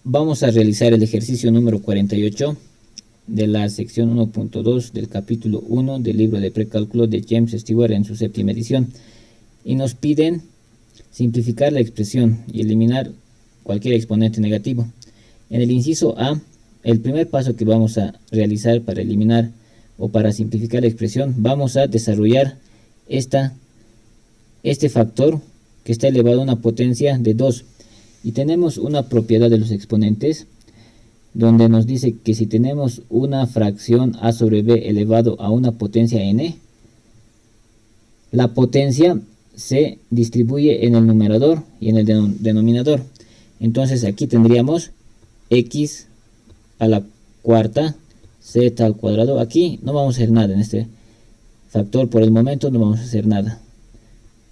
Vamos a realizar el ejercicio número 48 de la sección 1.2 del capítulo 1 del libro de precálculo de James Stewart en su séptima edición. Y nos piden simplificar la expresión y eliminar cualquier exponente negativo. En el inciso A, el primer paso que vamos a realizar para eliminar o para simplificar la expresión, vamos a desarrollar este factor que está elevado a una potencia de 2. Y tenemos una propiedad de los exponentes donde nos dice que si tenemos una fracción a sobre b elevado a una potencia n, la potencia se distribuye en el numerador y en el denominador. Entonces aquí tendríamos x a la cuarta z al cuadrado. Aquí no vamos a hacer nada en este factor por el momento, no vamos a hacer nada.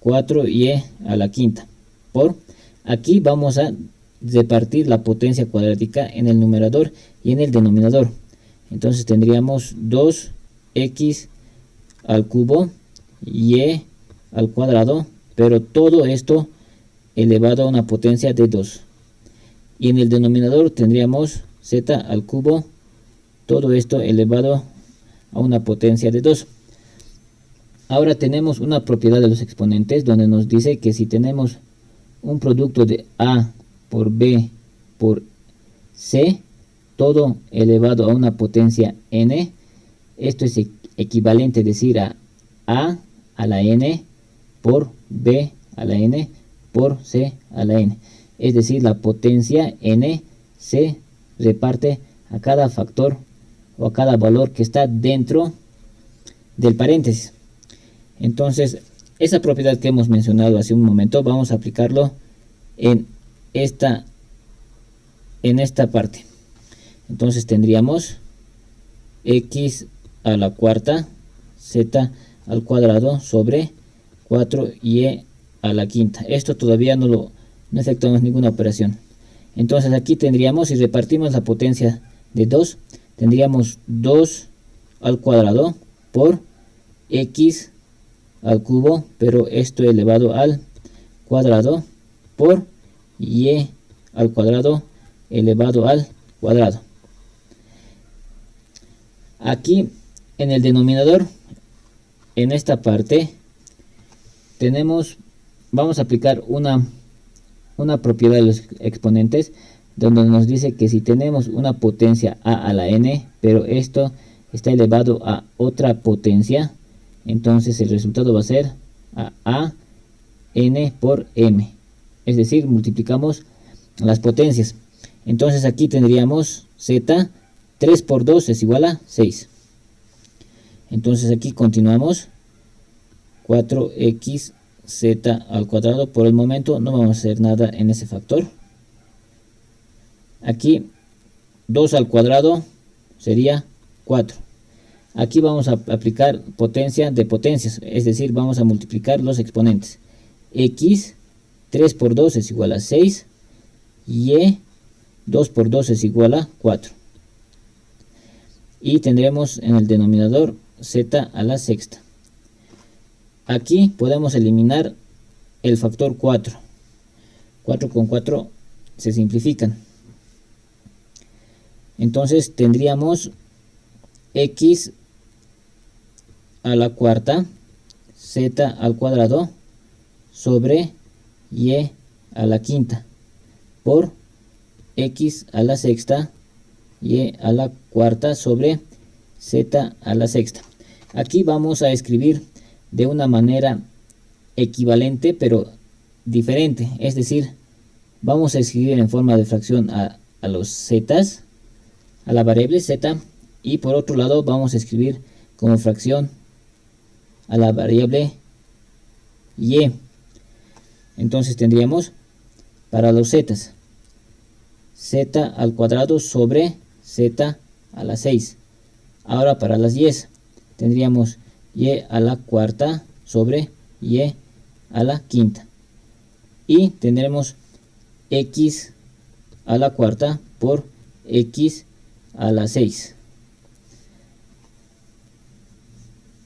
4y a la quinta por aquí vamos a repartir la potencia cuadrática en el numerador y en el denominador. Entonces tendríamos 2x al cubo y al cuadrado, pero todo esto elevado a una potencia de 2. Y en el denominador tendríamos z al cubo, todo esto elevado a una potencia de 2. Ahora tenemos una propiedad de los exponentes donde nos dice que si tenemos un producto de a por b por c, todo elevado a una potencia n, esto es equivalente a decir a la n por b a la n por c a la n. Es decir, la potencia n se reparte a cada factor o a cada valor que está dentro del paréntesis. Entonces, esa propiedad que hemos mencionado hace un momento, vamos a aplicarlo en esta parte. Entonces tendríamos x a la cuarta z al cuadrado sobre 4y a la quinta. Esto todavía no efectuamos ninguna operación. Entonces aquí tendríamos, si repartimos la potencia de 2, tendríamos 2 al cuadrado por x al cubo, pero esto elevado al cuadrado por y al cuadrado elevado al cuadrado. Aquí en el denominador, en esta parte, vamos a aplicar una propiedad de los exponentes donde nos dice que si tenemos una potencia a la n, pero esto está elevado a otra potencia, entonces el resultado va a ser a n por m. Es decir, multiplicamos las potencias. Entonces aquí tendríamos z, 3 por 2 es igual a 6. Entonces aquí continuamos. 4x z al cuadrado. Por el momento no vamos a hacer nada en ese factor. Aquí 2 al cuadrado sería 4. Aquí vamos a aplicar potencia de potencias, es decir, vamos a multiplicar los exponentes. X, 3 por 2 es igual a 6, y 2 por 2 es igual a 4. Y tendremos en el denominador z a la sexta. Aquí podemos eliminar el factor 4. 4 con 4 se simplifican. Entonces tendríamos x a la cuarta z al cuadrado sobre y a la quinta por x a la sexta y a la cuarta sobre z a la sexta. Aquí vamos a escribir de una manera equivalente pero diferente, es decir, vamos a escribir en forma de fracción a los zetas, a la variable z, y por otro lado vamos a escribir como fracción a la variable y. Entonces tendríamos para los zetas z al cuadrado sobre z a la 6. Ahora para las y tendríamos y a la cuarta sobre y a la quinta. Y tendremos x a la cuarta por x a la 6.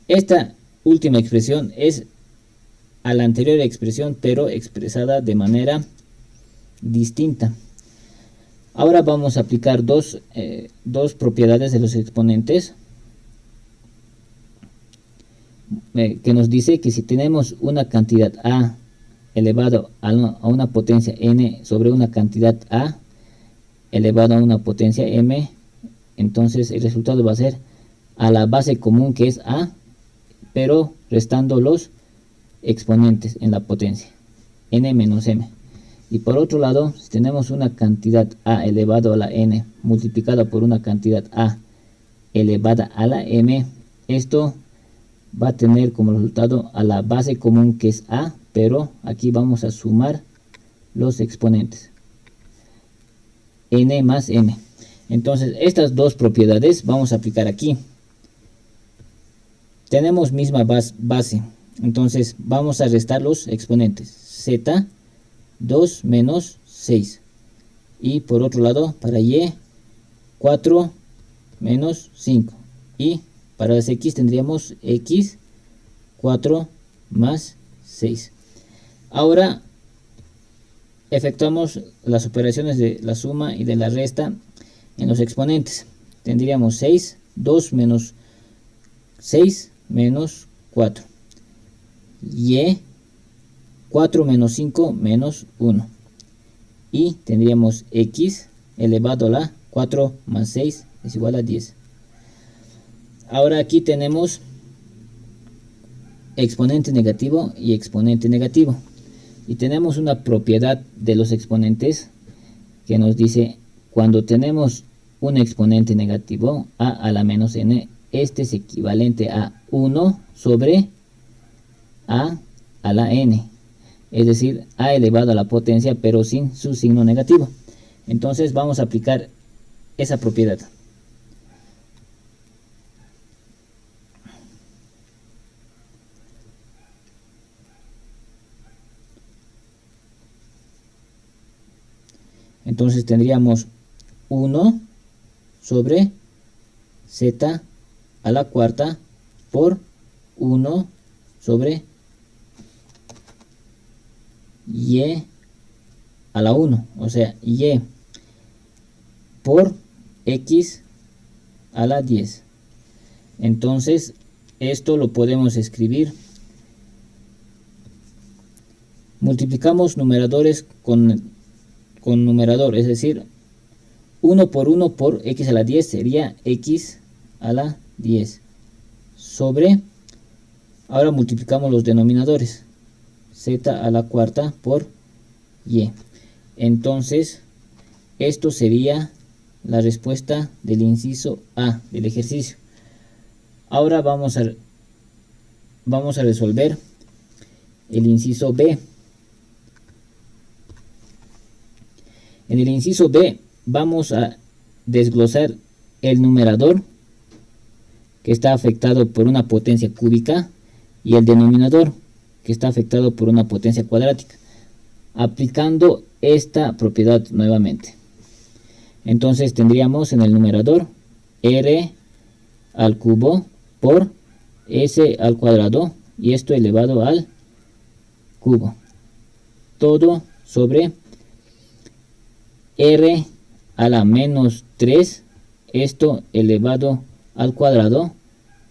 Esta última expresión es a la anterior expresión, pero expresada de manera distinta. Ahora vamos a aplicar dos propiedades de los exponentes, que nos dice que si tenemos una cantidad a elevado a una potencia n sobre una cantidad a elevado a una potencia m, entonces el resultado va a ser a la base común, que es a, pero restando los exponentes en la potencia, n menos m. Y por otro lado, si tenemos una cantidad a elevado a la n multiplicada por una cantidad a elevada a la m, esto va a tener como resultado a la base común, que es a, pero aquí vamos a sumar los exponentes, n más m. Entonces estas dos propiedades vamos a aplicar aquí. Tenemos misma base, entonces vamos a restar los exponentes, z 2 menos 6, y por otro lado para y 4 menos 5, y para las x tendríamos x 4 más 6. Ahora efectuamos las operaciones de la suma y de la resta en los exponentes. Tendríamos 6, 2 menos 6 menos 4, y 4 menos 5 menos 1, y tendríamos x elevado a la 4 más 6 es igual a 10. Ahora aquí tenemos exponente negativo y exponente negativo, y tenemos una propiedad de los exponentes que nos dice: cuando tenemos un exponente negativo, a la menos n, este es equivalente a 1 sobre a la n, es decir, a elevado a la potencia pero sin su signo negativo. Entonces vamos a aplicar esa propiedad. Entonces tendríamos 1 sobre z a la cuarta por 1 sobre y a la 1, o sea, y por x a la 10. Entonces esto lo podemos escribir: multiplicamos numeradores con numerador, es decir, 1 por 1 por x a la 10 sería x a la 10 sobre, ahora multiplicamos los denominadores, z a la cuarta por y. Entonces esto sería la respuesta del inciso A del ejercicio. Ahora vamos a resolver el inciso B. En el inciso B vamos a desglosar el numerador, que está afectado por una potencia cúbica, y el denominador, que está afectado por una potencia cuadrática, aplicando esta propiedad nuevamente. Entonces tendríamos en el numerador r al cubo por s al cuadrado, y esto elevado al cubo, todo sobre r a la menos 3, esto elevado al cuadrado,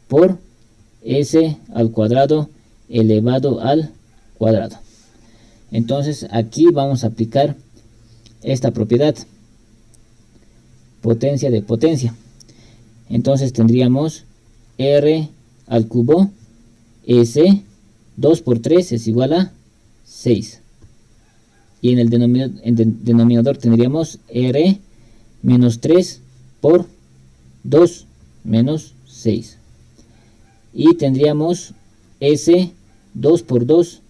por s al cuadrado elevado al cuadrado. Entonces aquí vamos a aplicar esta propiedad, potencia de potencia. Entonces tendríamos r al cubo s, 2 por 3 es igual a 6. Y en el denominador tendríamos r menos 3 por 2 menos 6. Y tendríamos s, 2 por 2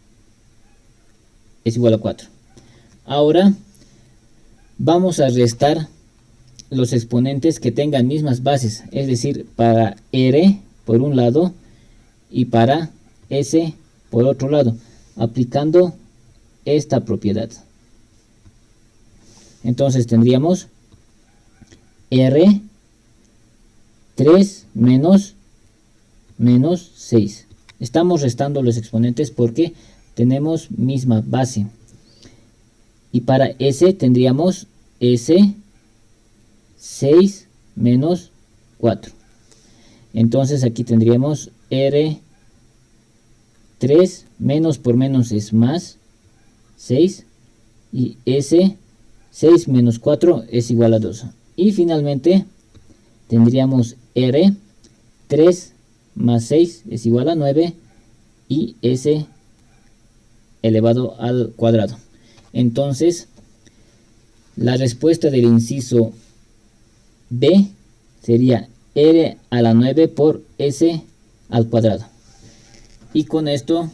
es igual a 4. Ahora vamos a restar los exponentes que tengan mismas bases, es decir, para r por un lado y para s por otro lado, aplicando esta propiedad. Entonces tendríamos r 3 menos 6. Estamos restando los exponentes porque tenemos misma base. Y para s tendríamos s 6 menos 4. Entonces aquí tendríamos R3 menos por menos es más 6 y S 6 menos 4 es igual a 2. Y finalmente tendríamos R 3 más 6 es igual a 9 y S elevado al cuadrado. Entonces la respuesta del inciso B sería R a la 9 por S al cuadrado. Y con esto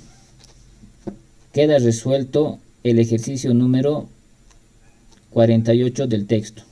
queda resuelto el ejercicio número 48 del texto.